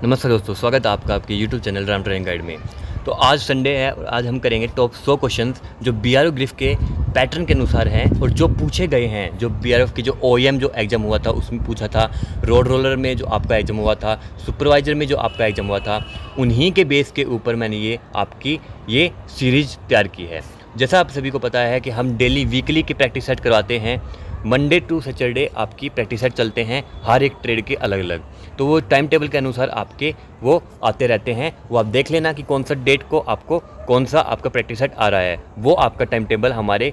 नमस्कार दोस्तों, स्वागत है आपका आपके YouTube channel Ram training guide में। तो आज संडे है और आज हम करेंगे टॉप 100 क्वेश्चंस जो बीआरओ ग्रिफ के पैटर्न के अनुसार हैं और जो पूछे गए हैं, जो बीआरओ की जो ओईएम जो एग्ज़ाम हुआ था उसमें पूछा था, रोड रोलर में जो आपका एग्ज़ाम हुआ था, सुपरवाइज़र में जो आपका एग्ज़ाम हुआ था, उन्हीं के बेस के ऊपर मैंने ये सीरीज़ तैयार की है। जैसा आप सभी को पता है कि हम डेली वीकली की प्रैक्टिस सेट करवाते हैं। मंडे टू सैटरडे आपकी प्रैक्टिस सेट चलते हैं, हर एक ट्रेड के अलग अलग। तो वो टाइम टेबल के अनुसार आपके वो आते रहते हैं। वो आप देख लेना कि कौन सा डेट को आपको कौन सा आपका प्रैक्टिस सेट आ रहा है। वो आपका टाइम टेबल हमारे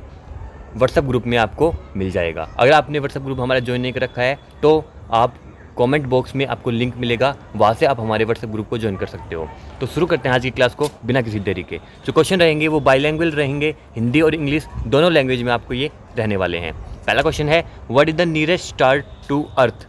व्हाट्सएप ग्रुप में आपको मिल जाएगा। अगर आपने व्हाट्सएप ग्रुप हमारा ज्वाइन नहीं कर रखा है तो आप कमेंट बॉक्स में आपको लिंक मिलेगा, वहाँ से आप हमारे व्हाट्सएप ग्रुप को ज्वाइन कर सकते हो। तो शुरू करते हैं आज की क्लास को बिना किसी देरी के। जो क्वेश्चन रहेंगे वो बाईलैंग्वेज रहेंगे, हिंदी और इंग्लिश दोनों लैंग्वेज में आपको ये रहने वाले हैं। पहला क्वेश्चन है, what is the nearest star to earth?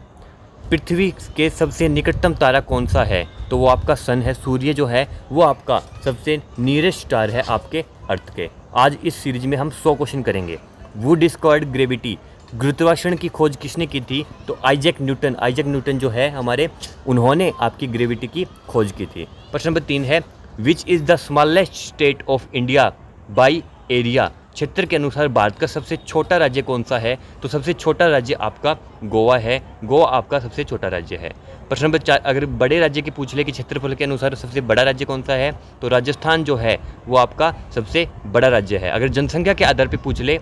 पृथ्वी के सबसे निकटतम तारा कौन सा है? तो वो आपका सन है। सूर्य जो है वो आपका सबसे नियरेस्ट स्टार है आपके अर्थ के। आज इस सीरीज में हम 100 क्वेश्चन करेंगे। वो डिस्कवर्ड ग्रेविटी, गुरुत्वाकर्षण की खोज किसने की थी? तो आइजैक न्यूटन जो है हमारे, उन्होंने आपकी ग्रेविटी की खोज की थी। प्रश्न नंबर 3 है, which is the smallest state of India by area? क्षेत्र के अनुसार भारत का सबसे छोटा राज्य कौन सा है? तो सबसे छोटा राज्य आपका गोवा है। गोवा आपका सबसे छोटा राज्य है। प्रश्न नंबर 4, अगर बड़े राज्य की पूछ ले कि क्षेत्रफल के अनुसार सबसे बड़ा राज्य कौन सा है, तो राजस्थान जो है वो आपका सबसे बड़ा राज्य है। अगर जनसंख्या के आधार पर पूछ ले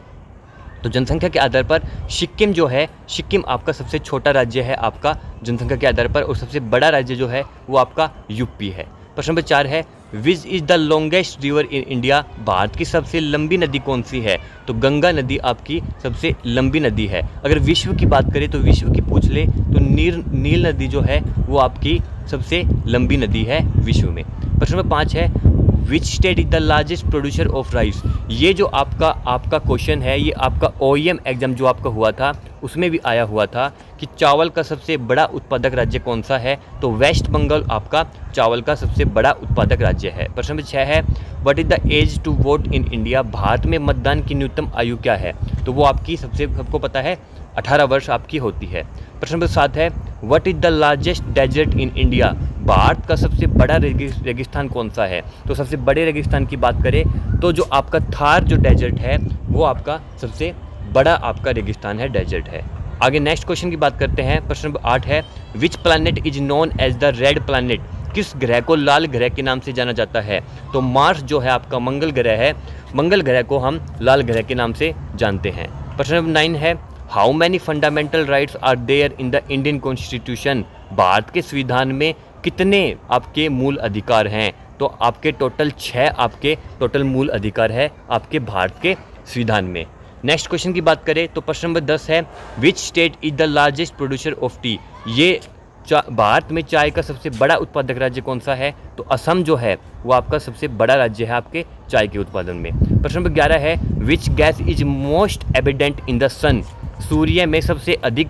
तो जनसंख्या के आधार पर सिक्किम जो है, सिक्किम आपका सबसे छोटा राज्य है आपका जनसंख्या के आधार पर, और सबसे बड़ा राज्य जो है वो आपका यूपी है। प्रश्न नंबर 4 है, which is the longest river in India? Bharat की सबसे लंबी नदी कौन सी है? तो गंगा नदी आपकी सबसे लंबी नदी है। अगर विश्व की बात करें तो विश्व की पूछ ले तो नील नदी जो है वो आपकी सबसे लंबी नदी है विश्व में। प्रश्न नंबर 5 है, which state is the largest producer of rice? ये जो आपका क्वेश्चन है, ये आपका ओईएम एग्जाम जो आपका हुआ था उसमें भी आया हुआ था कि चावल का सबसे बड़ा उत्पादक राज्य कौन सा है? तो वेस्ट बंगाल आपका चावल का सबसे बड़ा उत्पादक राज्य है। प्रश्न नंबर 6 है, what is the age to vote in India? Bharat में मतदान की न्यूनतम आयु क्या है? तो वो आपकी सबको पता है 18 वर्ष आपकी होती है। प्रश्न नंबर 7 है, what is the largest desert in India? Bharat का सबसे बड़ा रेगिस्तान कौन सा है? तो सबसे बड़े रेगिस्तान की बात करें तो जो आपका थार जो डेजर्ट है वो आपका सबसे बड़ा आपका रेगिस्तान है, डेजर्ट है। आगे नेक्स्ट क्वेश्चन की बात करते हैं। प्रश्न नंबर 8 है, which planet is known as the red planet? किस ग्रह को लाल ग्रह के नाम से जाना जाता है? तो मार्स जो है आपका मंगल ग्रह है, मंगल ग्रह को हम लाल ग्रह के नाम से जानते हैं। प्रश्न नंबर 9 है, how many fundamental rights are there in the Indian constitution? Bharat के संविधान में कितने आपके मूल अधिकार हैं? तो आपके टोटल 6 आपके टोटल मूल अधिकार है आपके भारत के संविधान में। नेक्स्ट क्वेश्चन की बात करें तो प्रश्न नंबर 10 है, which state is the largest producer of T? ये भारत में चाय का सबसे बड़ा उत्पादक राज्य कौन सा है? तो असम जो है वो आपका सबसे बड़ा राज्य है आपके चाय के उत्पादन में। प्रश्न नंबर 11 है, which gas is most abundant in the sun? सूर्य में सबसे अधिक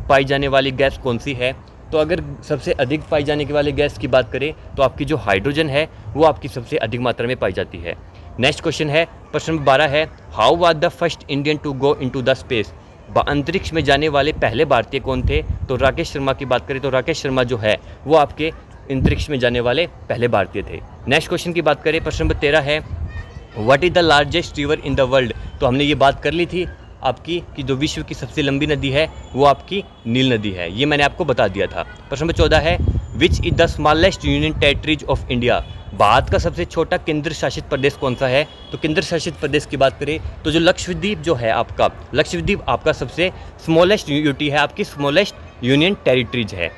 पाई जाने वाली गैस कौन सी है? तो अगर सबसे अधिक पाई जाने की वाली गैस की बात करें तो आपकी जो हाइड्रोजन है वो आपकी सबसे अधिक मात्रा में पाई जाती है। नेक्स्ट क्वेश्चन है, प्रश्न नंबर 12 है, how was the first Indian to go into the space? अंतरिक्ष में जाने वाले पहले भारतीय कौन थे? तो राकेश शर्मा की बात करें तो राकेश शर्मा जो है वो आपके अंतरिक्ष में जाने वाले पहले भारतीय थे। नेक्स्ट क्वेश्चन की बात करें, प्रश्न नंबर 13 है, what is the largest river in the world? तो हमने ये बात कर ली थी आपकी कि जो विश्व की सबसे लंबी नदी है वो आपकी नील नदी है, ये मैंने आपको बता दिया था। प्रश्न नंबर 14 है, which is the smallest union territories of India? Bharat का सबसे छोटा केंद्र शासित प्रदेश कौन सा है? तो केंद्र शासित प्रदेश की बात करें तो जो लक्षद्वीप जो है आपका, लक्षद्वीप आपका सबसे स्मॉलेस्ट यूटी है, आपकी स्मॉलेस्ट यूनियन टेरिटरीज है।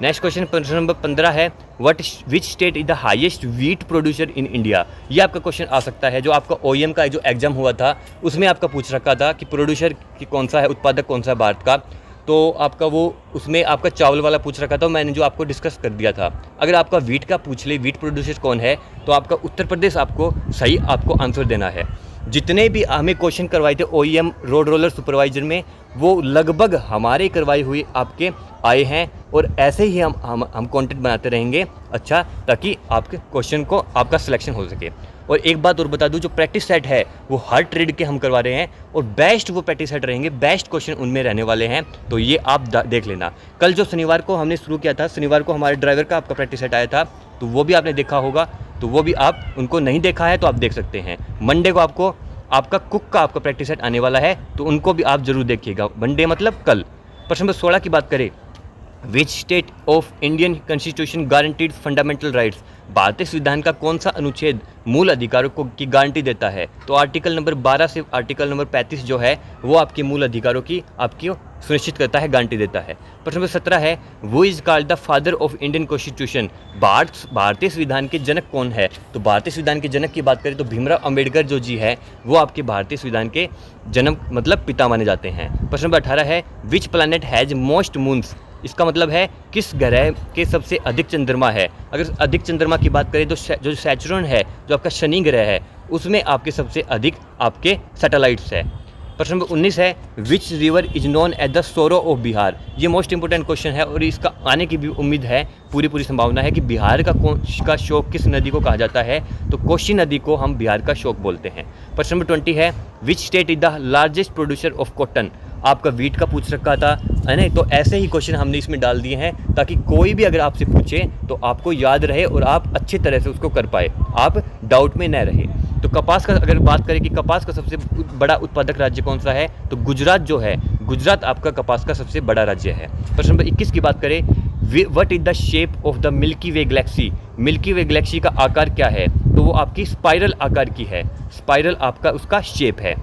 नेक्स्ट क्वेश्चन प्रश्न नंबर 15 है, which state is the highest wheat producer in India? ये आपका क्वेश्चन आ सकता है, जो आपका ओईएम का जो एग्जाम हुआ था उसमें आपका पूछ रखा था कि प्रोड्यूसर की कौन सा है, उत्पादक कौन सा है भारत का। तो आपका वो उसमें आपका चावल वाला पूछ रखा था, मैंने जो आपको डिस्कस कर दिया था। अगर आपका व्हीट का पूछ ले, व्हीट प्रोड्यूसर कौन है, तो आपका उत्तर प्रदेश आपको सही आपको आंसर देना है। जितने भी हमें क्वेश्चन करवाए थे ओईएम रोड रोलर सुपरवाइजर में वो लगभग हमारे करवाए हुए आपके आए हैं, और ऐसे ही हम कंटेंट बनाते रहेंगे अच्छा, ताकि आपके क्वेश्चन को आपका सिलेक्शन हो सके। और एक बात और बता दूं, जो प्रैक्टिस सेट है वो हर ट्रेड के हम करवा रहे हैं और बेस्ट वो प्रैक्टिस सेट रहेंगे, बेस्ट क्वेश्चन उनमें रहने वाले हैं, तो ये आप देख लेना। कल जो शनिवार को हमने शुरू किया था, शनिवार को हमारे ड्राइवर का आपका प्रैक्टिस सेट आया था, तो वो भी आपने देखा होगा, तो वो भी आप उनको नहीं देखा है तो आप देख सकते हैं। मंडे को आपको आपका कुक का आपका प्रैक्टिस सेट आने वाला है, तो उनको भी आप जरूर देखिएगा। मंडे मतलब कल। प्रश्न नंबर 16 की बात करें, which state of Indian constitution guaranteed fundamental rights, भारतीय संविधान का कौन सा अनुच्छेद मूल अधिकारों को की गारंटी देता है? तो आर्टिकल नंबर 12 से आर्टिकल नंबर 35 जो है वो आपके मूल अधिकारों की आपकी सुनिश्चित करता है, गारंटी देता है। प्रश्न नंबर 17 है, who is called the father of Indian constitution, भारतीय संविधान के जनक कौन है? तो भारतीय संविधान के जनक की बात करें तो भीमराव अंबेडकर जो जी है वो आपके भारतीय संविधान के जन्म मतलब पिता माने जाते हैं। प्रश्न नंबर 18 है, which planet has most moons, इसका मतलब है किस ग्रह के सबसे अधिक चंद्रमा है? अगर अधिक चंद्रमा की बात करें तो जो सैचुरन है, जो आपका शनि ग्रह है, उसमें आपके सबसे अधिक आपके सैटेलाइट्स है। प्रश्न नंबर 19 है, which river is known as the sorrow of Bihar, ये मोस्ट इंपोर्टेंट क्वेश्चन है और इसका आने की भी उम्मीद है, पूरी संभावना है कि बिहार का शोक किस नदी को कहा जाता है? तो कोसी नदी को हम बिहार का शोक बोलते हैं। प्रश्न नंबर 20 है, which state is the largest producer of cotton, आपका वीट का पूछ रखा था है ना, तो ऐसे ही क्वेश्चन हमने इसमें डाल दिए हैं ताकि कोई भी अगर आपसे पूछे तो आपको याद रहे और आप अच्छी तरह से उसको कर पाए, आप डाउट में न रहे। तो कपास का अगर बात करें कि कपास का सबसे बड़ा उत्पादक राज्य कौन सा है, तो गुजरात जो है, गुजरात आपका कपास का सबसे बड़ा राज्य है। प्रश्न नंबर 21 की बात करें, what is the shape of the milky way Galaxy, milky way Galaxy का आकार क्या है? तो वो आपकी स्पाइरल आकार की है, स्पाइरल आपका उसका शेप है।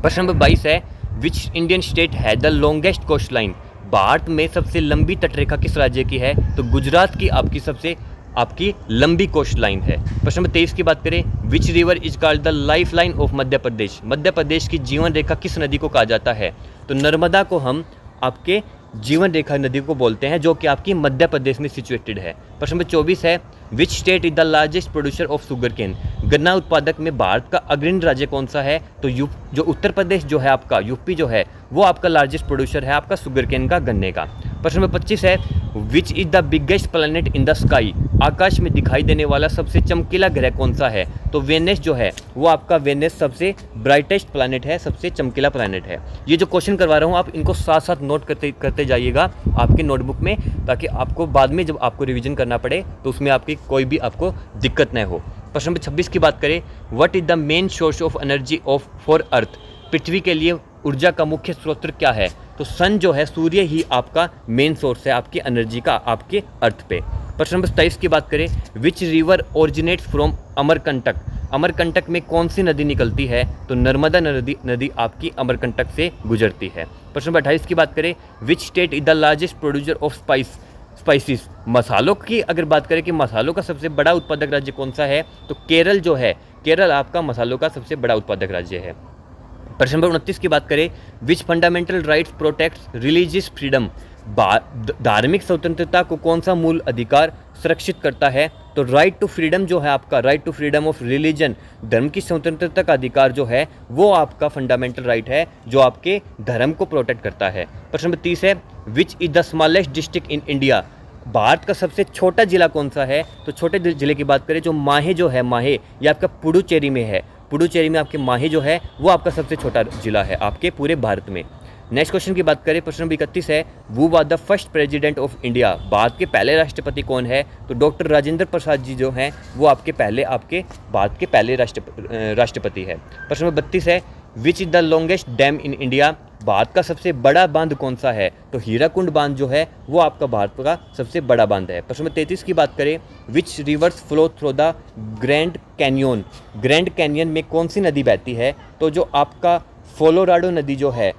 प्रश्न नंबर 22 है, विच इंडियन स्टेट है the longest coast line, Bharat में सबसे लंबी तटरेखा किस राज्य की है? तो गुजरात की आपकी सबसे आपकी लंबी कोस्ट लाइन है। प्रश्न नंबर 23 की बात करें, which river is called the life line of Madhya Pradesh, Madhya Pradesh की जीवन रेखा किस नदी को कहा जाता है? तो नर्मदा को हम आपके जीवन रेखा नदी को बोलते हैं, जो कि आपकी मध्य प्रदेश में सिचुएटेड है। प्रश्न नंबर 24 है, which state is the largest producer of sugar cane, गन्ना उत्पादक में भारत का अग्रणी राज्य कौन सा है? तो जो उत्तर प्रदेश जो है आपका, यूपी जो है वो आपका लार्जेस्ट प्रोड्यूसर है आपका शुगर केन का, गन्ने का। प्रश्न नंबर 25 है, which is the biggest planet in the sky, आकाश में दिखाई देने वाला सबसे चमकीला ग्रह कौन सा है? तो वेनस जो है वो आपका वेनस सबसे ब्राइटेस्ट प्लैनेट है, सबसे चमकीला प्लैनेट है। ये जो क्वेश्चन करवा रहा हूँ आप इनको साथ साथ नोट करते जाइएगा आपके नोटबुक में, ताकि आपको बाद में जब आपको रिवीजन करना पड़े तो उसमें आपकी कोई भी आपको दिक्कत न हो। प्रश्न नंबर 26 की बात करें, what is the main source of energy of for Earth, पृथ्वी के लिए ऊर्जा का मुख्य स्रोत क्या है? तो सन जो है, सूर्य ही आपका मेन सोर्स है आपकी एनर्जी का आपके अर्थ पे। प्रश्न नंबर 27 की बात करें, which river originates from Amarkantak, Amarkantak में कौन सी नदी निकलती है? तो नर्मदा नदी आपकी अमरकंटक से गुजरती है। प्रश्न नंबर 28 की बात करें, which state is the largest producer of spices, मसालों की अगर बात करें कि मसालों का सबसे बड़ा उत्पादक राज्य कौन सा है? तो केरल जो है, केरल आपका मसालों का सबसे बड़ा उत्पादक राज्य है। प्रश्न नंबर 29 की बात करें, which fundamental rights protects religious freedom, धार्मिक स्वतंत्रता को कौन सा मूल अधिकार सुरक्षित करता है? तो राइट टू फ्रीडम जो है आपका, right to freedom of religion, धर्म की स्वतंत्रता का अधिकार जो है वो आपका फंडामेंटल राइट है जो आपके धर्म को प्रोटेक्ट करता है। प्रश्न नंबर 30 है, which is the smallest district in India, Bharat का सबसे छोटा जिला कौन सा है? तो छोटे जिले की बात करें जो माहे जो है, माहे ये आपका पुडुचेरी में है, पुडुचेरी में आपके माहे जो है वो आपका सबसे छोटा जिला है आपके पूरे भारत में। नेक्स्ट क्वेश्चन की बात करें, प्रश्न नंबर 31 है, who was the first president of India, Bharat के पहले राष्ट्रपति कौन है? तो डॉक्टर राजेंद्र प्रसाद जी जो हैं वो आपके भारत के पहले राष्ट्रपति है। प्रश्न नंबर 32 है, which is the longest dam in India, Bharat का सबसे बड़ा बांध कौन सा है? तो हीराकुंड बांध जो है वो आपका भारत का सबसे बड़ा बांध है। प्रश्न नंबर 33 की बात करें, which rivers flow through the Grand Canyon, Grand Canyon में कौन सी नदी बहती है? तो जो आपका कोलोराडो नदी जो है,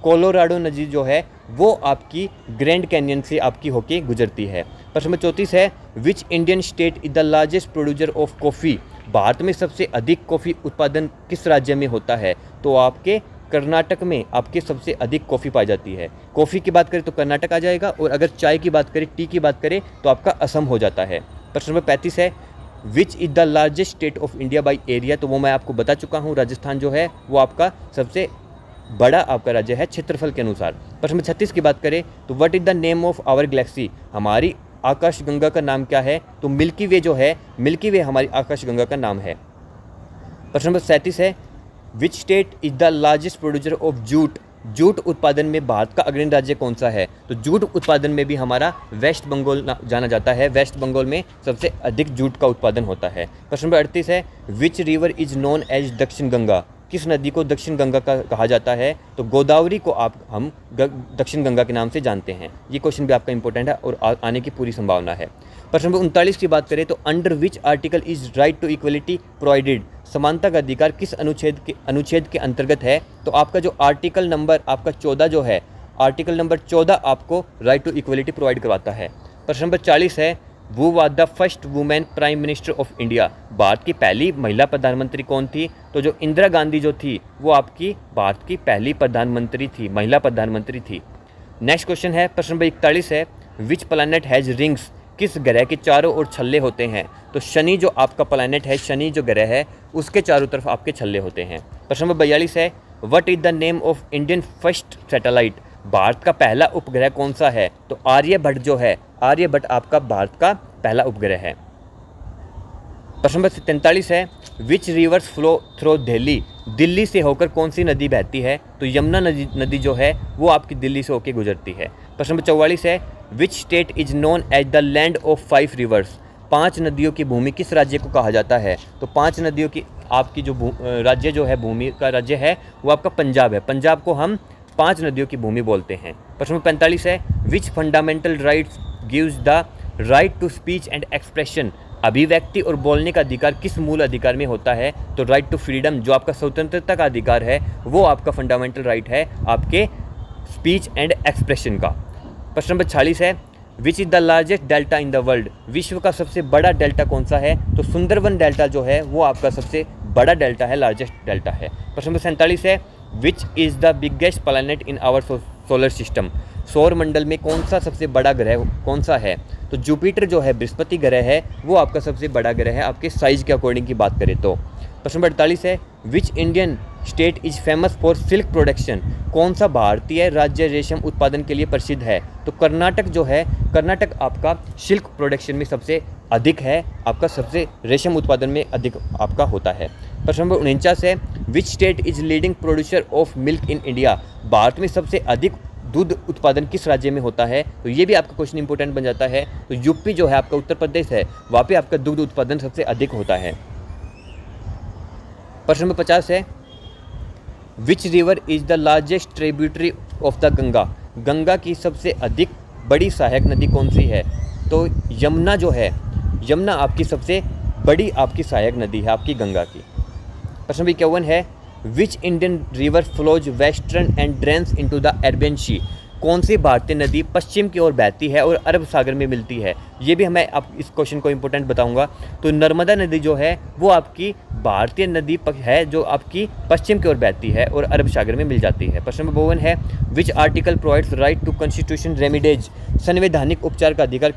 कोलोराडो नदी जो है वो आपकी ग्रैंड कैनियन से आपकी होके गुजरती है। प्रश्न नंबर 34 है, which Indian state is the largest producer of coffee, Bharat में सबसे अधिक कॉफ़ी उत्पादन किस राज्य में होता है? तो आपके कर्नाटक में आपके सबसे अधिक कॉफ़ी पाई जाती है। कॉफ़ी की बात करें तो कर्नाटक आ जाएगा, और अगर चाय की बात करें, टी की बात करें तो आपका असम हो जाता है। प्रश्न नंबर 35 है, which is the largest state of India by area, तो वो मैं आपको बता चुका हूँ, राजस्थान जो है वो आपका सबसे बड़ा आपका राज्य है क्षेत्रफल के अनुसार। प्रश्न नंबर 36 की बात करें तो what is the name of our galaxy, हमारी आकाश गंगा का नाम क्या है? तो मिल्की वे जो है, मिल्की वे हमारी आकाश गंगा का नाम है। प्रश्न नंबर 37 है, which state is the largest producer of jute? Jute उत्पादन में भारत का अग्रणी राज्य कौन सा है? तो जूट उत्पादन में भी हमारा वेस्ट बंगाल जाना जाता है। वेस्ट बंगाल में सबसे अधिक जूट का उत्पादन होता है। प्रश्न नंबर 38 है, which river is known as Dakshin Ganga? किस नदी को दक्षिण गंगा का कहा जाता है? तो गोदावरी को हम दक्षिण गंगा के नाम से जानते हैं। ये क्वेश्चन भी आपका इंपॉर्टेंट है और आने की पूरी संभावना है। प्रश्न नंबर 39 की बात करें तो under which article is right to equality provided? समानता का अधिकार किस अनुच्छेद के अंतर्गत है? तो आपका जो आर्टिकल नंबर आपका 14 जो है, आर्टिकल नंबर 14 आपको राइट टू इक्वलिटी प्रोवाइड करवाता है। प्रश्न नंबर 40 है, who was the first women prime minister of India? Bharat की पहली महिला प्रधानमंत्री कौन थी? तो जो इंदिरा गांधी जो थी वो आपकी भारत की पहली प्रधानमंत्री थी, महिला प्रधानमंत्री थी। नेक्स्ट क्वेश्चन है प्रश्न नंबर 41 है, विच प्लैनेट हैज रिंग्स? किस ग्रह के चारों ओर छल्ले होते हैं? तो शनि जो आपका प्लैनेट है, शनि जो ग्रह है उसके चारों तरफ आपके छल्ले होते हैं। प्रश्न नंबर 42 है, what is the name of Indian first satellite? Bharat का पहला उपग्रह कौन सा है? तो आर्यभट्ट जो है, आर्यभट्ट आपका भारत का पहला उपग्रह है। प्रश्न नंबर 43 है, which rivers flow through Delhi? Delhi से होकर कौन सी नदी बहती है? तो यमुना नदी जो है वो आपकी दिल्ली से होकर गुजरती है। प्रश्न नंबर 44 है, which state is known as the land of 5 rivers? 5 नदियों की भूमि किस राज्य को कहा जाता है? तो 5 नदियों की आपकी जो राज्य जो है, भूमि का राज्य है वो आपका पंजाब है। पंजाब को हम 5 नदियों की भूमि बोलते हैं। प्रश्न नंबर 45 है, which fundamental rights gives the right to speech and expression? अभिव्यक्ति और बोलने का अधिकार किस मूल अधिकार में होता है? तो राइट टू फ्रीडम जो आपका स्वतंत्रता का अधिकार है वो आपका फंडामेंटल राइट है आपके स्पीच एंड एक्सप्रेशन का। प्रश्न नंबर 46 है, which is the largest delta in the world? विश्व का सबसे बड़ा डेल्टा कौन सा है? तो सुंदरवन डेल्टा जो है वो आपका सबसे बड़ा डेल्टा है, लार्जेस्ट डेल्टा है। प्रश्न नंबर 47 है, which is the biggest planet in our solar system? सौर मंडल में कौन सा सबसे बड़ा ग्रह कौन सा है? तो जुपिटर जो है, बृहस्पति ग्रह है, वो आपका सबसे बड़ा ग्रह है आपके साइज के अकॉर्डिंग की बात करें तो। प्रश्न नंबर 48 है, which Indian state is famous for silk production? कौन सा भारतीय राज्य रेशम उत्पादन के लिए प्रसिद्ध है? तो कर्नाटक जो है, कर्नाटक आपका सिल्क प्रोडक्शन में सबसे अधिक है, आपका सबसे रेशम उत्पादन में अधिक आपका होता है। प्रश्न नंबर 49 है, which state is leading producer of milk in India? Bharat में सबसे अधिक दूध उत्पादन किस राज्य में होता है? तो ये भी आपका क्वेश्चन इंपॉर्टेंट बन जाता है। तो यूपी जो है आपका, उत्तर प्रदेश है, वहाँ पे आपका दूध उत्पादन सबसे अधिक होता है। प्रश्न नंबर 50 है, which river is the largest tributary of the Ganga? Ganga की सबसे अधिक बड़ी सहायक नदी कौन सी है? तो यमुना जो है, यमुना आपकी सबसे बड़ी आपकी सहायक नदी है आपकी गंगा की। प्रश्न नंबर 51 है, which Indian river flows western and drains into the Arabian Sea? कौन सी भारतीय नदी पश्चिम की ओर बहती है और अरब सागर में मिलती है? ये भी हमें आप इस क्वेश्चन को इंपॉर्टेंट बताऊंगा। तो नर्मदा नदी जो है वो आपकी भारतीय नदी है जो आपकी पश्चिम की ओर बहती है और अरब सागर में मिल जाती है। प्रश्न नंबर 52 है, which article provides right to constitution remedies? संवैधानिक उपचार का अधिकार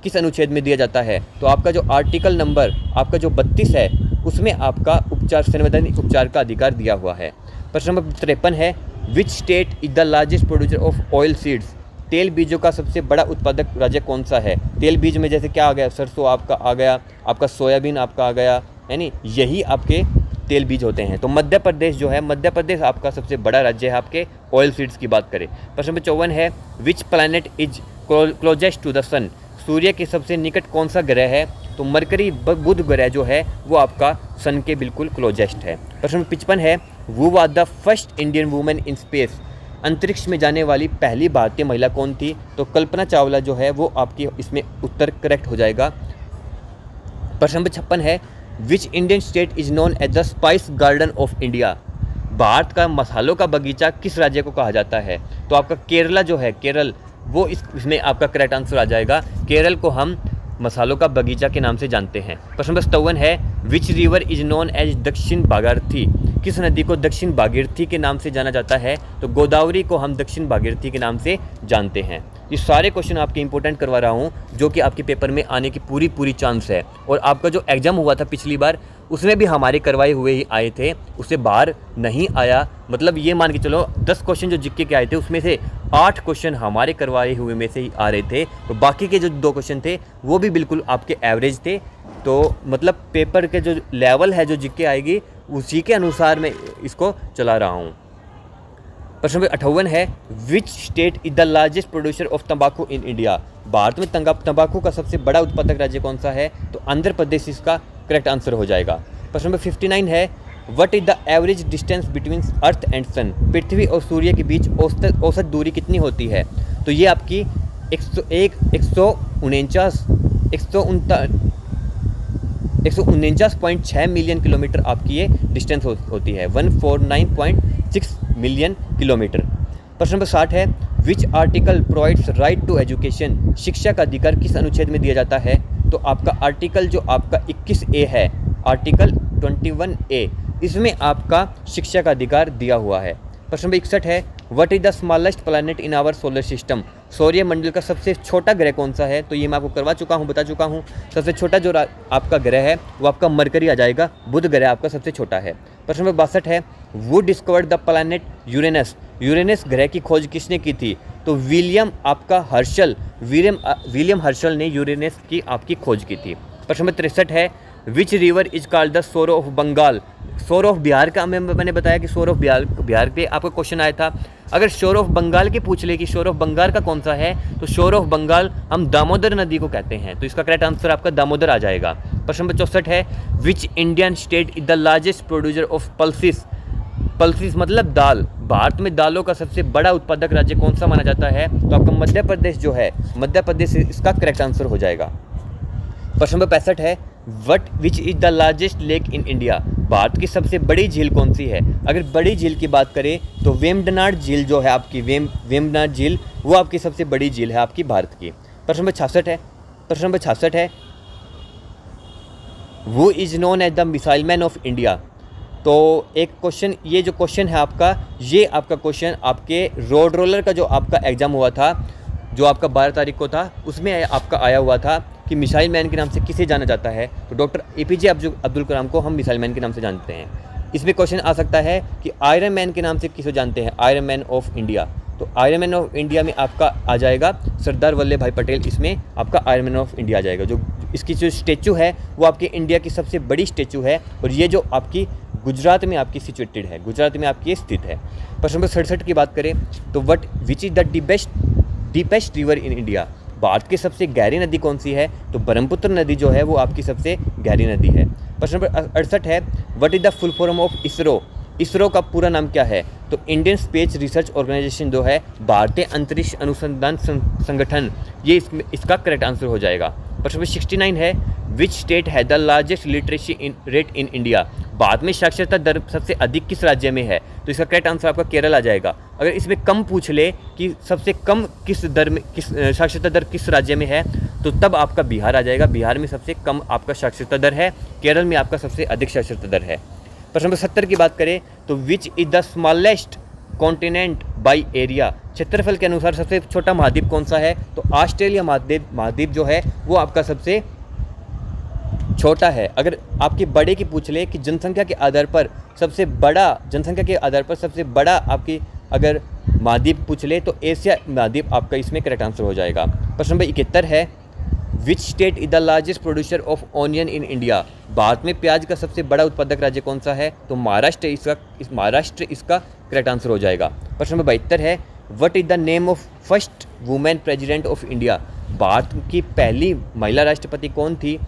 किस अनुच्छेद में दिया जाता है? तो आपका जो आर्टिकल नंबर आपका जो 32 है उसमें आपका उपचार, संवैधानिक उपचार का अधिकार दिया हुआ है। प्रश्न नंबर 53 है, which state is the largest producer of oil seeds? तेल बीजों का सबसे बड़ा उत्पादक राज्य कौन सा है? तेल बीज में जैसे क्या आ गया, सरसों आपका आ गया, आपका सोयाबीन आपका आ गया, यानी यही आपके तेल बीज होते हैं। तो मध्य प्रदेश जो है, मध्य प्रदेश आपका सबसे बड़ा राज्य है आपके ऑयल सीड्स की बात करें। प्रश्न नंबर 54 है, which planet is closest to the sun? सूर्य के सबसे निकट कौन सा ग्रह है? तो मरकरी बुध ग्रह जो है वो आपका सन के बिल्कुल क्लोजेस्ट है। प्रश्न नंबर 55 है, who was the first Indian women in space? अंतरिक्ष में जाने वाली पहली भारतीय महिला कौन थी? तो कल्पना चावला जो है वो आपकी इसमें उत्तर करेक्ट हो जाएगा। प्रश्न नंबर 56 है, which Indian state is known as the spice garden of India? Bharat का मसालों का बगीचा किस राज्य को कहा जाता है? तो आपका केरला जो है, केरल, वो इसमें आपका करेक्ट आंसर आ जाएगा। केरल को हम मसालों का बगीचा के नाम से जानते हैं। प्रश्न नंबर 57 है, which river is known as Dakshin Bhagirathi? किस नदी को दक्षिण भागीरथी के नाम से जाना जाता है? तो गोदावरी को हम दक्षिण भागीरथी के नाम से जानते हैं। ये सारे क्वेश्चन आपके इंपॉर्टेंट करवा रहा हूँ जो कि आपके पेपर में आने की पूरी चांस है। और आपका जो एग्जाम हुआ था पिछली बार उसमें भी हमारे करवाए हुए ही आए थे, उससे बाहर नहीं आया। मतलब ये मान के चलो 10 क्वेश्चन जो जीके के आए थे उसमें से 8 क्वेश्चन हमारे करवाए हुए में से ही आ रहे थे, और बाकी के जो 2 क्वेश्चन थे वो भी बिल्कुल आपके एवरेज थे। तो मतलब पेपर के जो लेवल है जो जीके आएगी उसी के अनुसार मैं इसको चला रहा हूँ। प्रश्न नंबर 58 है, which state is the largest producer of तंबाकू इन इंडिया? भारत में तंबाकू का सबसे बड़ा उत्पादक राज्य कौन सा है? तो आंध्र प्रदेश इसका करेक्ट आंसर हो जाएगा। प्रश्न नंबर 59 है, what is the average distance between Earth and sun? पृथ्वी और सूर्य के बीच औसत दूरी कितनी होती है? तो ये आपकी 149.6 मिलियन किलोमीटर आपकी ये डिस्टेंस होती है, 149.6 मिलियन किलोमीटर। प्रश्न नंबर 60 है, which article provides right to education? शिक्षा का अधिकार किस अनुच्छेद में दिया जाता है? तो आपका आर्टिकल जो आपका 21A है, आर्टिकल 21A, इसमें आपका शिक्षा का अधिकार दिया हुआ है। प्रश्न नंबर 61 है, what is the smallest planet in our solar system? सौर्य मंडल का सबसे छोटा ग्रह कौन सा है? तो ये मैं आपको करवा चुका हूँ, बता चुका हूँ। सबसे छोटा जो आपका ग्रह है वो आपका मरकरी आ जाएगा, बुध ग्रह आपका सबसे छोटा है। प्रश्न नंबर 62 है, वो discovered the planet Uranus? Uranus ग्रह की खोज किसने की थी? तो विलियम हर्शल ने यूरेनस की आपकी खोज की थी। प्रश्न नंबर 63 है, which river is called the सोर ऑफ बंगाल? सोर ऑफ बिहार का मैंने बताया कि सोर ऑफ बिहार पे आपका क्वेश्चन आया था। अगर शोर ऑफ बंगाल के पूछ ले कि शोर ऑफ बंगाल का कौन सा है, तो शोर ऑफ बंगाल हम दामोदर नदी को कहते हैं, तो इसका करेक्ट आंसर आपका दामोदर आ जाएगा। प्रश्न नंबर 64 है, which Indian state is the largest producer of pulses? Pulses मतलब दाल। भारत में दालों का सबसे बड़ा उत्पादक राज्य कौन सा माना जाता है? तो आपका मध्य प्रदेश जो है, मध्य प्रदेश इसका करेक्ट आंसर हो जाएगा। प्रश्न नंबर 65 है, which is the largest lake in India? Bharat की सबसे बड़ी झील कौन सी है? अगर बड़ी झील की बात करें तो वेम्बनाड झील जो है आपकी, वेम्बनाड झील वो आपकी सबसे बड़ी झील है आपकी भारत की। प्रश्न नंबर 66 है, who is known as the missile man of India? तो एक क्वेश्चन, ये जो क्वेश्चन है आपका, ये आपका क्वेश्चन आपके रोड रोलर का जो आपका एग्जाम हुआ था, जो आपका 12 तारीख को था, उसमें आपका आया हुआ था कि मिसाइल मैन के नाम से किसे जाना जाता है? तो डॉक्टर APJ अब्दुल कलाम को हम मिसाइल मैन के नाम से जानते हैं। इसमें क्वेश्चन आ सकता है कि आयरन मैन के नाम से किसे जानते हैं? Iron man of India. तो आयरन मैन ऑफ इंडिया में आपका आ जाएगा सरदार वल्लभ भाई पटेल, इसमें आपका आयरन मैन ऑफ इंडिया आ जाएगा। जो इसकी जो स्टेचू है वो आपके इंडिया की सबसे बड़ी स्टेचू है, और ये जो आपकी गुजरात में आपकी सिचुएटेड है, गुजरात में आपकी स्थित है। प्रश्न नंबर 67 की बात करें तो विच is the deepest river in India? Bharat की सबसे गहरी नदी कौन सी है? तो ब्रह्मपुत्र नदी जो है वो आपकी सबसे गहरी नदी है। प्रश्न नंबर 68 है, what is the full form of ISRO? ISRO का पूरा नाम क्या है? तो इंडियन स्पेस रिसर्च ऑर्गेनाइजेशन जो है, भारतीय अंतरिक्ष अनुसंधान संगठन, ये इसका करेक्ट आंसर हो जाएगा। प्रश्न नंबर 69 है, विच स्टेट है the largest literacy rate in India? Bharat में साक्षरता दर सबसे अधिक किस राज्य में है? तो इसका करेक्ट आंसर आपका केरल आ जाएगा। अगर इसमें कम पूछ ले कि सबसे कम साक्षरता दर किस राज्य में है, तो तब आपका बिहार आ जाएगा। बिहार में सबसे कम आपका साक्षरता दर है, केरल में आपका सबसे अधिक साक्षरता दर है। प्रश्न नंबर 70 की बात करें तो विच is the smallest continent by area? क्षेत्रफल के अनुसार सबसे छोटा महाद्वीप कौन सा है? तो ऑस्ट्रेलिया महाद्वीप जो है वो आपका सबसे छोटा है। अगर आपके बड़े की पूछ ले कि जनसंख्या के आधार पर सबसे बड़ा आपकी अगर महाद्वीप पूछ ले तो एशिया महाद्वीप आपका इसमें करेक्ट आंसर हो जाएगा। प्रश्न नंबर 71 है, which state is the largest producer of onion in India? Bharat में प्याज का सबसे बड़ा उत्पादक राज्य कौन सा है? तो महाराष्ट्र इसका करेक्ट आंसर हो जाएगा। प्रश्न नंबर 72 है, what is the name of first women president of India? Bharat की पहली महिला राष्ट्रपति कौन थी?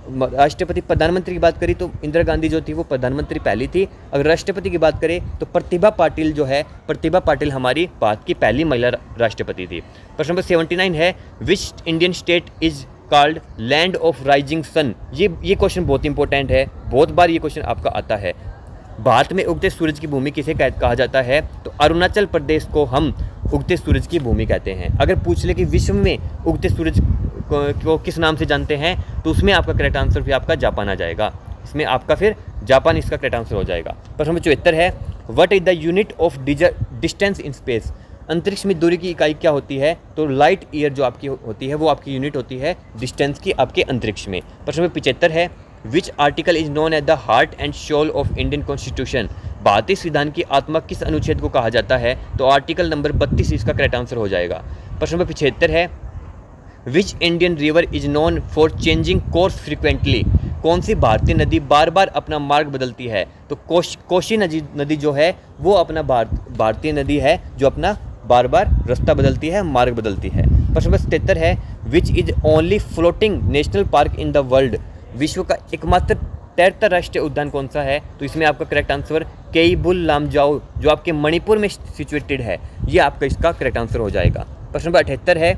राष्ट्रपति प्रधानमंत्री की बात करी तो इंदिरा गांधी जो थी वो प्रधानमंत्री पहली थी। अगर राष्ट्रपति की बात करें तो प्रतिभा पाटिल हमारी भारत की पहली महिला राष्ट्रपति थी। प्रश्न नंबर 79 है, which Indian state is called land of rising sun? ये क्वेश्चन बहुत इंपॉर्टेंट है, बहुत बार ये क्वेश्चन आपका आता है। भारत में उगते सूरज की भूमि किसे कहा जाता है? तो अरुणाचल प्रदेश को हम उगते सूरज की भूमि कहते हैं। अगर पूछ ले कि विश्व में उगते सूरज को किस नाम से जानते हैं, तो उसमें आपका करेक्ट आंसर फिर आपका जापान आ जाएगा। इसमें आपका फिर जापान इसका करेक्ट आंसर हो जाएगा। प्रश्न नंबर 74 है, what is the unit of distance in space? अंतरिक्ष में दूरी की इकाई क्या होती है? तो लाइट ईयर जो आपकी होती है वो आपकी यूनिट होती है डिस्टेंस की आपके अंतरिक्ष में। प्रश्न नंबर 75 है, which article is known as the heart and soul of Indian constitution, भारतीय संविधान की आत्मा किस अनुच्छेद को कहा जाता है? तो आर्टिकल नंबर 32 इसका करेक्ट आंसर हो जाएगा। प्रश्न नंबर 75 है which Indian river is known for changing course frequently, कौन सी भारतीय नदी बार बार अपना मार्ग बदलती है? तो कोशी नदी जो है वो अपना भारतीय नदी है जो अपना बार बार रास्ता बदलती है, मार्ग बदलती है। प्रश्न नंबर 77 है which is only floating national park in the world, विश्व का एकमात्र तैरता राष्ट्रीय उद्यान कौन सा है? तो इसमें आपका करेक्ट आंसर केईबुल लामजाओ जो आपके मणिपुर में सिचुएटेड है, ये आपका इसका करेक्ट आंसर हो जाएगा। प्रश्न नंबर 78 है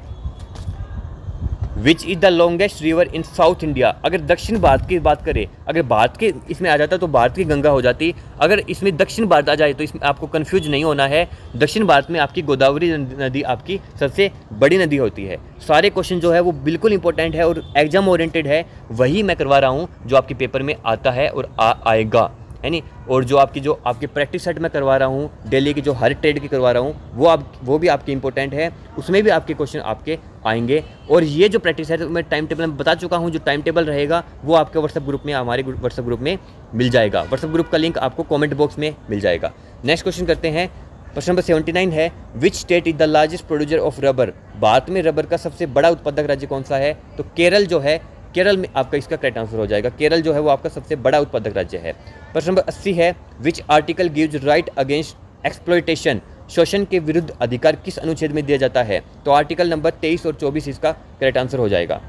which is the longest river in south India, अगर दक्षिण भारत की बात करें, अगर भारत के इसमें आ जाता तो भारत की गंगा हो जाती, अगर इसमें दक्षिण भारत आ जाए तो इसमें आपको कंफ्यूज नहीं होना है, दक्षिण भारत में आपकी गोदावरी नदी आपकी सबसे बड़ी नदी होती है। सारे क्वेश्चन जो है वो बिल्कुल इंपॉर्टेंट है और एग्जाम ओरिएंटेड है, वही मैं करवा रहा हूँ जो आपके पेपर में आता है और आएगा, है नी। और जो आपके प्रैक्टिस सेट में करवा रहा हूँ, डेली की जो हर ट्रेड की करवा रहा हूँ, वो भी आपके इंपॉर्टेंट है, उसमें भी आपके क्वेश्चन आपके आएंगे। और ये जो प्रैक्टिस है तो मैं टाइम टेबल में बता चुका हूँ, जो टाइम टेबल रहेगा वो आपके व्हाट्सएप ग्रुप में, हमारे व्हाट्सएप ग्रुप में मिल जाएगा। व्हाट्सएप ग्रुप का लिंक आपको कॉमेंट बॉक्स में मिल जाएगा। नेक्स्ट क्वेश्चन करते हैं। प्रश्न नंबर 79 है which state is the largest producer of rubber, Bharat में रबर का सबसे बड़ा उत्पादक राज्य कौन सा है? तो केरल जो है, केरल में आपका इसका करेक्ट आंसर हो जाएगा। केरल जो है वो आपका सबसे बड़ा उत्पादक राज्य है। प्रश्न नंबर 80 है which article gives right against exploitation, शोषण के विरुद्ध अधिकार किस अनुच्छेद में दिया जाता है? तो आर्टिकल नंबर 23 और 24 इसका करेक्ट आंसर हो जाएगा।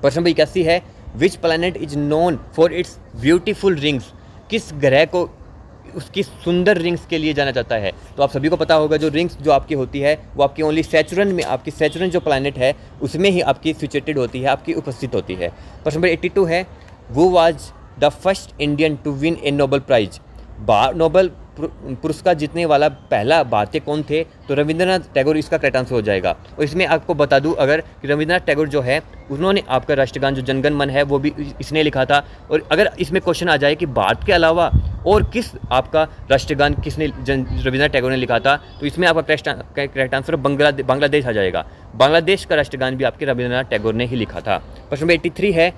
प्रश्न नंबर 81 है which planet is known for its beautiful rings, किस ग्रह को उसकी सुंदर रिंग्स के लिए जाना जाता है? तो आप सभी को पता होगा जो रिंग्स जो आपकी होती है वो आपकी ओनली सैचुरन में, आपकी सैचुरन जो प्लैनेट है उसमें ही आपकी सिचुएटेड होती है, आपकी उपस्थित होती है। प्रश्न नंबर 82 है who was the first Indian to win a Nobel prize, Nobel पुरस्कार जीतने वाला पहला भारतीय कौन थे? तो रविंद्रनाथ टैगोर इसका करेक्ट आंसर हो जाएगा। और इसमें आपको बता दूं अगर कि रविंद्रनाथ टैगोर जो है उन्होंने आपका राष्ट्रगान जो जनगण मन है वो भी इसने लिखा था। और अगर इसमें क्वेश्चन आ जाए कि भारत के अलावा और किस आपका राष्ट्रगान किसने रविंद्रनाथ टैगोर ने लिखा था, तो इसमें आपका करेक्ट आंसर बांग्लादेश आ जाएगा। बांग्लादेश का राष्ट्रगान भी आपके रविंद्रनाथ टैगोर ने ही लिखा था। प्रश्न नंबर 83 है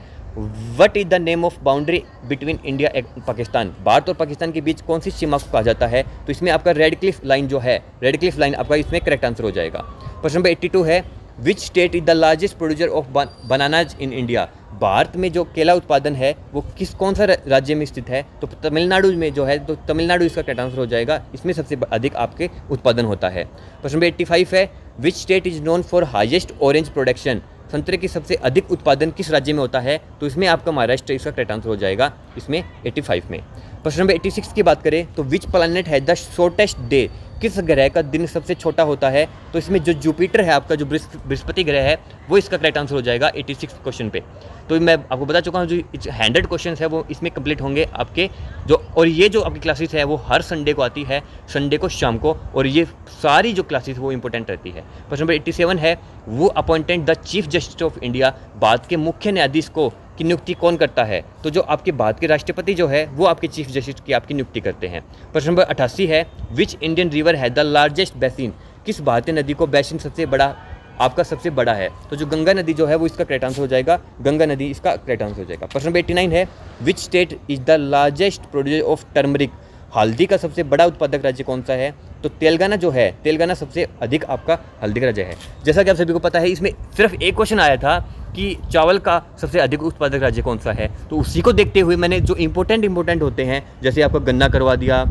what is the name of boundary between India and Pakistan, Bharat और पाकिस्तान के बीच कौन सी सीमा को कहा जाता है? तो इसमें आपका रेड क्लिफ लाइन जो है, रेड क्लिफ लाइन आपका इसमें करेक्ट आंसर हो जाएगा। प्रश्न नंबर 82 है which state is the largest producer of bananas in India, Bharat में जो केला उत्पादन है वो कौन सा राज्य में स्थित है? तो तमिलनाडु में जो है, तो तमिलनाडु इसका करेक्ट आंसर हो जाएगा, इसमें सबसे अधिक आपके उत्पादन होता है। प्रश्न नंबर 85 है which state is known for highest orange production, संतरे की सबसे अधिक उत्पादन किस राज्य में होता है? तो इसमें आपका महाराष्ट्र इसका करेक्ट आंसर हो जाएगा, इसमें 85 में। प्रश्न नंबर 86 की बात करें तो विच प्लैनेट है द शॉर्टेस्ट डे, किस ग्रह का दिन सबसे छोटा होता है? तो इसमें जो जुपिटर है आपका, जो बृहस्पति ग्रह है, वो इसका करेक्ट आंसर हो जाएगा 86 क्वेश्चन पे। तो मैं आपको बता चुका हूँ जो 100 क्वेश्चन है वो इसमें कंप्लीट होंगे आपके जो, और ये जो आपकी क्लासेस है वो हर संडे को आती है, संडे को शाम को, और ये सारी जो क्लासेस वो इंपॉर्टेंट रहती है। प्रश्न नंबर 87 है वो appointed the chief justice of India, Bharat के मुख्य न्यायाधीश को की नियुक्ति कौन करता है? तो जो आपके भारत के राष्ट्रपति जो है वो आपके चीफ जस्टिस की आपकी नियुक्ति करते हैं। प्रश्न नंबर 88 है विच इंडियन रिवर है द लार्जेस्ट बेसिन, किस भारतीय नदी को बेसिन सबसे बड़ा आपका सबसे बड़ा है? तो जो गंगा नदी जो है वो इसका करेक्ट आंसर हो जाएगा, गंगा नदी इसका करेक्ट आंसर हो जाएगा। प्रश्न नंबर 89 है which state is the largest producer of turmeric, हल्दी का सबसे बड़ा उत्पादक राज्य कौन सा है? तो तेलंगाना जो है, तेलंगाना सबसे अधिक आपका हल्दी का राज्य है। जैसा कि आप सभी को पता है इसमें सिर्फ एक क्वेश्चन आया था कि चावल का सबसे अधिक उत्पादक राज्य कौन सा है, तो उसी को देखते हुए मैंने जो इंपॉर्टेंट होते हैं, जैसे आपका गन्ना करवा दिया,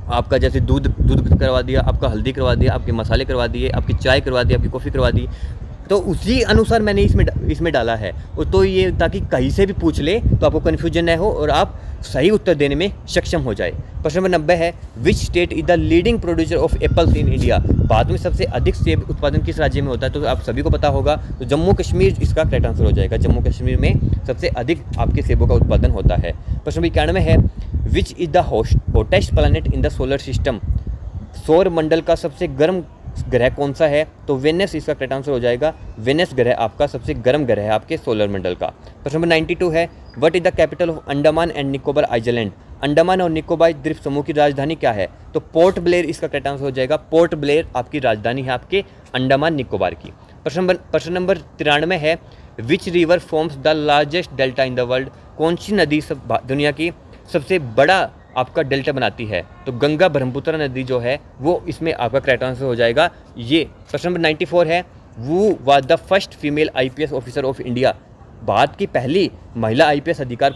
आपका जैसे दूध करवा दिया, आपका हल्दी करवा दिया, आपके मसाले करवा दिए, आपकी चाय करवा दी, आपकी कॉफ़ी करवा दी, तो उसी अनुसार मैंने इसमें डाला है। तो ये ताकि कहीं से भी पूछ ले तो आपको कन्फ्यूजन न हो और आप सही उत्तर देने में सक्षम हो जाए। प्रश्न नंबर 90 है which state is the leading producer of apples in India, Bharat में सबसे अधिक सेब उत्पादन किस राज्य में होता है? तो आप सभी को पता होगा, तो जम्मू कश्मीर इसका करेक्ट आंसर हो जाएगा, जम्मू कश्मीर में सबसे अधिक आपके सेबों का उत्पादन होता है। प्रश्न नंबर 91 है which is the hottest planet in the solar system, सौर मंडल का सबसे गर्म ग्रह कौन सा है? तो वेनस इसका करेक्ट आंसर हो जाएगा, वेनस ग्रह आपका सबसे गर्म ग्रह है आपके सोलर मंडल का। प्रश्न नंबर 92 है what is the capital of Andaman and Nicobar island, Andaman और निकोबार द्वीप समूह की राजधानी क्या है? तो पोर्ट ब्लेयर इसका करेक्ट आंसर हो जाएगा, पोर्ट ब्लेयर आपकी राजधानी है आपके अंडमान निकोबार की। प्रश्न नंबर 93 है which river forms the largest delta in the world, कौन सी नदी दुनिया की सबसे बड़ा आपका डेल्टा बनाती है? तो गंगा ब्रह्मपुत्र नदी जो है वो इसमें आपका करेक्ट आंसर हो जाएगा। ये प्रश्न नंबर 94 है, who was the first female IPS officer of India. Bharat की पहली महिला IPS अधिकारी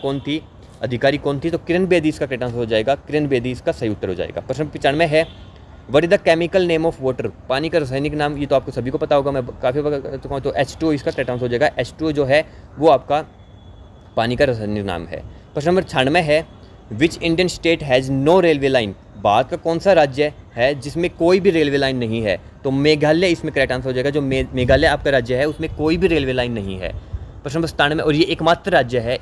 कौन थी? तो किरण बेदी इसका करेक्ट आंसर हो जाएगा। किरण बेदी इसका सही उत्तर हो जाएगा। प्रश्न 95 है, what is the chemical name of water? पानी का रासायनिक नाम, ये तो आपको सभी को पता होगा, मैं काफ़ी बार कह चुका हूँ। तो H2O इसका करेक्ट आंसर हो जाएगा। H2O जो है वो आपका पानी का रासायनिक नाम है। प्रश्न नंबर 96 है, which Indian state has no railway line? Bharat का कौन सा राज्य है जिसमें कोई भी रेलवे लाइन नहीं है? तो मेघालय इसमें करेक्ट आंसर हो जाएगा। जो मेघालय आपका राज्य है उसमें कोई भी रेलवे लाइन नहीं है। प्रश्न नंबर 97, और ये एकमात्र राज्य है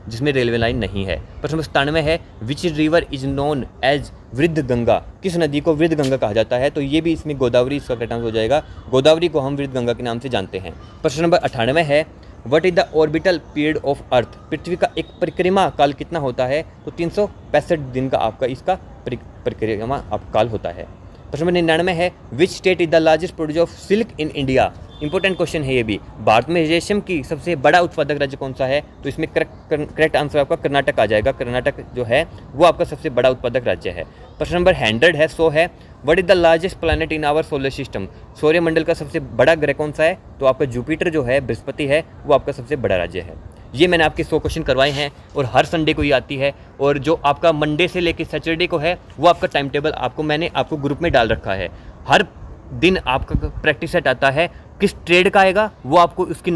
जिसमें रेलवे लाइन नहीं है। प्रश्न नंबर 97 है, which river is known as Vriddh Ganga? किस नदी को वृद्ध गंगा कहा जाता है? तो ये भी इसमें गोदावरी इसका करेक्ट आंसर हो जाएगा। गोदावरी को हम वृद्ध गंगा के नाम से जानते हैं। प्रश्न नंबर 98 है, what is the orbital period of Earth? पृथ्वी का एक परिक्रमा काल कितना होता है? तो 365 दिन का आपका इसका परिक्रमा काल होता है। प्रश्न नंबर 99 है, which state is the largest producer of silk in India? Important question है ये भी। भारत में रेशम की सबसे बड़ा उत्पादक राज्य कौन सा है? तो इसमें करेक्ट आंसर आपका कर्नाटक आ जाएगा। कर्नाटक जो है वो आपका सबसे बड़ा उत्पादक राज्य है। प्रश्न नंबर 100 है, 100 है, what is the largest planet in our solar system? सौरमंडल का सबसे बड़ा ग्रह कौन सा है? तो आपका जुपिटर जो है, बृहस्पति है, वो आपका सबसे बड़ा राज्य है। ये मैंने आपके 100 क्वेश्चन करवाए हैं और हर संडे को ये आती है। और जो आपका मंडे से लेकर सैटरडे को है वो आपका टाइम टेबल मैंने आपको ग्रुप में डाल रखा है। हर दिन आपका प्रैक्टिस सेट आता है, किस ट्रेड का आएगा वो आपको उसकी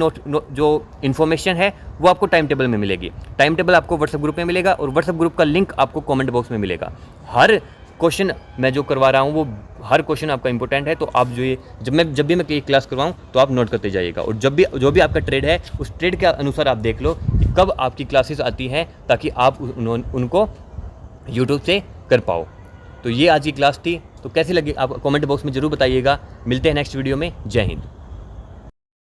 जो इन्फॉर्मेशन है वो आपको टाइम टेबल में मिलेगी। टाइम टेबल आपको व्हाट्सएप ग्रुप में मिलेगा और व्हाट्सएप ग्रुप का लिंक आपको कमेंट बॉक्स में मिलेगा। हर क्वेश्चन मैं जो करवा रहा हूँ वो हर क्वेश्चन आपका इंपॉर्टेंट है। तो आप जब भी मैं क्लास करवाऊँ तो आप नोट करते जाइएगा। और जो भी आपका ट्रेड है उस ट्रेड के अनुसार आप देख लो कि कब आपकी क्लासेस आती हैं, ताकि आप उनको यूट्यूब से कर पाओ। तो ये आज की क्लास थी। तो कैसी लगी आप कमेंट बॉक्स में ज़रूर बताइएगा। मिलते हैं नेक्स्ट वीडियो में। जय हिंद।